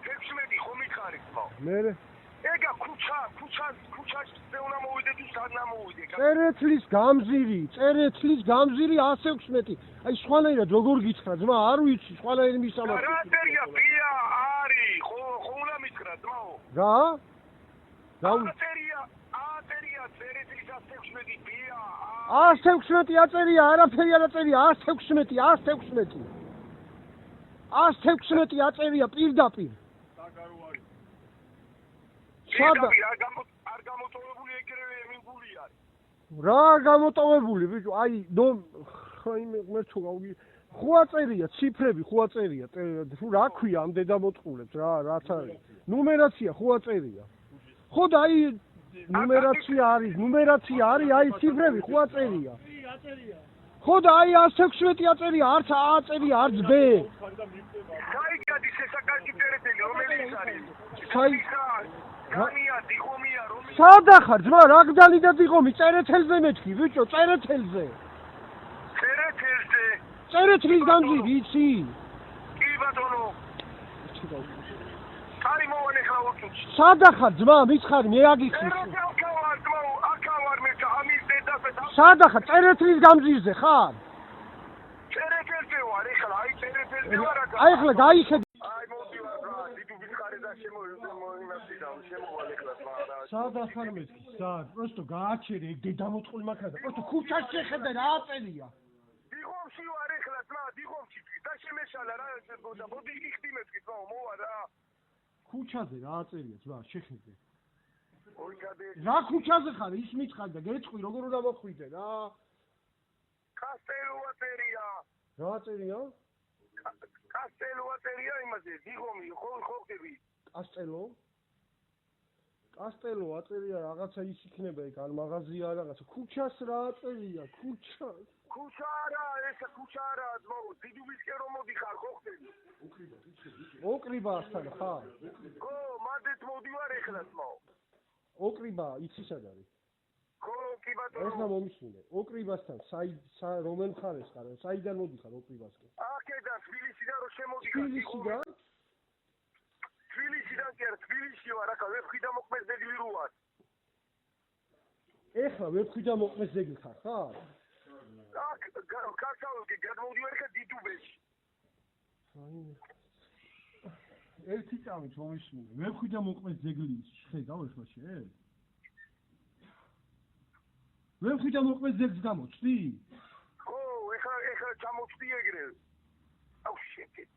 16 ხომ მითხარით ხო? მე ეგა ქუჩაში უნდა მოვიდე თუ სად მოვიდე? წერეთლის გამზირი 116. აი სხვანაირად როგორ გითხრა ძმა, არ ვიცი, სხვანაირი მისამართი. რა წერია ბია არის, ხო უნდა მითხრა ძმაო. რა? წერია წერეთლის 116 ბია. 116 აწერია, არაფერი არ აწერია, 116 აწერია პირდაპირ. არ გამოტოვებული ეგრევე მინგული არის. რა გამოტოვებული ბიჭო, აი მერჩო გავგი. ხო აწერია, ციფრები ხო აწერია, თუ რა ქვია ამ დედამოწყულებს რაც არის. ნუმერაცია ხო აწერია. ხო და აი ნუმერაცია არის, აი ციფრები ხო აწერია. ხო და აი 116 აწერია, არც A აწერია, არც B. საიგადის ესაკაში წერეთელი რომელიც არის? განია დიღომია რომელიც სადა ხარ ძმა, რა გდალი და დიღომი, წერეთელზე მეთქი ბიჭო, წერეთელზე. წერეთლის გამზირი იცი? კი ბატონო. ხარი მოვან ეხლა ოქუჩი. სადა ხარ ძმა, მითხარი, მე აგიხსნის. სადა ხარ, წერეთლის გამზირზე ხარ? წერეთელზე ვარ ეხლა, აი წერეთელზე ვარ. აი ეხლა გაიხედე. აი მოვდივარ რა, დიდუბის ხარე და შემოვალ ეხლა რა. სადა ხარ მეთქი, სად? პროსტო გააჩერე, ეგ დედამოწყული მაგა და პროსტო ქუჩაში შეხედე რა აწერია. დიღომში ვარ ეხლა ძმა, დიღომში და შემეშალა რა და მოდი იხდი მეთქი ძმა, მოვა რა. ქუჩაზე რა აწერია ძმა, შეხედე. ოიგადე. რა ქუჩაზე ხარ? ის მითხარ და გეჭყვი, როგორ უნდა მოხვიდე რა? კასტელო აწერია. რა აწერია? კასტელო აწერია იმაზე, დიღომი, ხო ხდები. კასტელო აწერია, რაღაცა ის იქნება ეგ, ან მაღაზია რაღაცა. ქუჩას რა აწერია? ქუჩა არა, ესა ქუჩა არა, ძმო, დიდუბისკენ რომ მოდიხარ, ხო ხდები? ოკრიბასთან ხარ? ხო, მანდეთ მოდივარ ეხლა ძმო. ოკრიბა იცი სად არის? ხო, კი ბატონო. ეხლა მომისმინე. ოკრიბასთან რომელ მხარეს ხარ? საიდან მოდიხარ ოკრიბასკენ? აქედან თბილისიდან რომ შემოდიხარ. თბილისიდან? თბილისიდან კი არა, თბილისში ვარ, ახლა ვეფხვი და მოყმეს ძეგლი რო ვარ. ეხლა ვეფხვი და მოყმეს ძეგლი ხარ, ხარ? აქ კაცავი გადმოვდივარ ხა დიდუბეში. ერთი წამით მომისმინე. ვეფხვი და მოყმეს ძეგლი ხედავ ეხლა შე? ვეფხვი და მოყმეს ძეგლს გამოწვდი? ხო, ეხლა ჩამოწვდი ეგრევე. აუ შეკეთ.